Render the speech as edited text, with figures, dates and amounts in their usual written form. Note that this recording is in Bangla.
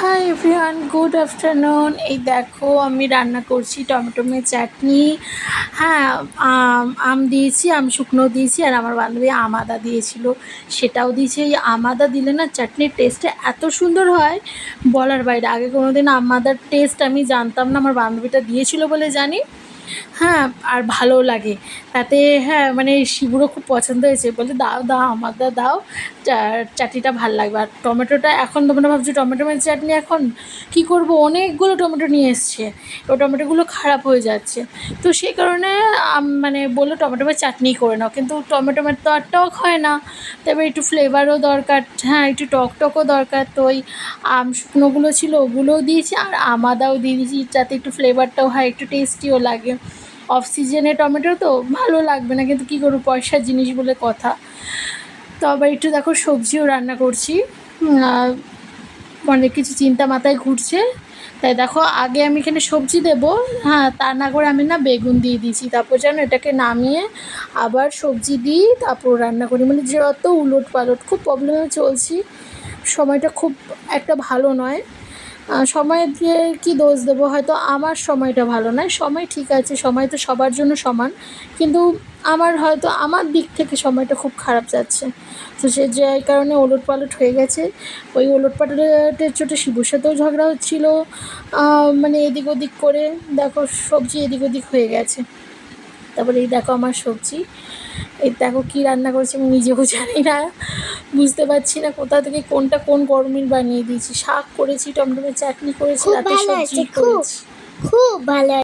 Hi everyone, good afternoon. এই দেখো আমি রান্না করছি টমেটোমের চাটনি। হ্যাঁ, আম দিয়েছি, আম শুকনো দিয়েছি, আর আমার বান্ধবী আম আদা দিয়েছিল, সেটাও দিয়েছি। এই আম আদা দিলে না চাটনির টেস্টটা এত সুন্দর হয় বলার বাইরে। আগে কোনো দিন আম আদার টেস্ট আমি জানতাম না, আমার বান্ধবীটা দিয়েছিল বলে জানি। হ্যাঁ, আর ভালোও লাগে তাতে। হ্যাঁ, মানে শিবুরও খুব পছন্দ হয়েছে, বলে দাও দাও আমাদের দাও, চাটনিটা ভাল লাগবে। আর টমেটোটা এখন তোমরা ভাবছো টমেটো মাছের চাটনি এখন কী করবো, অনেকগুলো টমেটো নিয়ে এসছে, ও টমেটোগুলো খারাপ হয়ে যাচ্ছে। তো সেই কারণে মানে বললো টমেটো মাছের চাটনি করে নাও, কিন্তু টমেটো মাছ তো আর টক হয় না, তবে একটু ফ্লেভারও দরকার। হ্যাঁ, একটু টক টকও দরকার। তো ওই আম শুকনোগুলো ছিল ওগুলোও দিয়েছি, আর আম আদাও দিয়ে দিয়েছি, যাতে একটু ফ্লেভারটাও হয়, একটু টেস্টিও লাগে। অফ সিজনে টমেটো তো ভালো লাগবে না, কিন্তু কী করবো, পয়সার জিনিস বলে কথা। তো আবার একটু দেখো সবজিও রান্না করছি, অনেক কিছু চিন্তা মাথায় ঘুরছে। তাই দেখো আগে আমি এখানে সবজি দেবো, হ্যাঁ, তা না করে আমি না বেগুন দিয়ে দিয়েছি। তারপর যেন এটাকে নামিয়ে আবার সবজি দিই, তারপর রান্না করি। মানে যত উলট পালট, খুব প্রবলেমে চলছি, সময়টা খুব একটা ভালো নয়। সময় দিয়ে কী দোষ দেবো, হয়তো আমার সময়টা ভালো নয়, সময় ঠিক আছে, সময় তো সবার জন্য সমান, কিন্তু আমার হয়তো আমার দিক থেকে সময়টা খুব খারাপ যাচ্ছে। তো সে যে কারণে ওলট পালট হয়ে গেছে। ওই ওলট পালটের চোটে শিবুর সাথেও ঝগড়া হচ্ছিলো, মানে এদিক ওদিক করে দেখো সবজি এদিক ওদিক হয়ে গেছে। তারপরে এই দেখো আমার সবজি, এই দেখো কী রান্না করেছি আমি নিজেও জানি না, বুঝতে পারছি না কোথা থেকে কোনটা কোন গরমিল বানিয়ে দিয়েছি। শাক করেছি, টমেটোমের চাটনি করেছি, খুব রাতে ভালো সবজি হয়েছে, করেছি। খুব ভালো।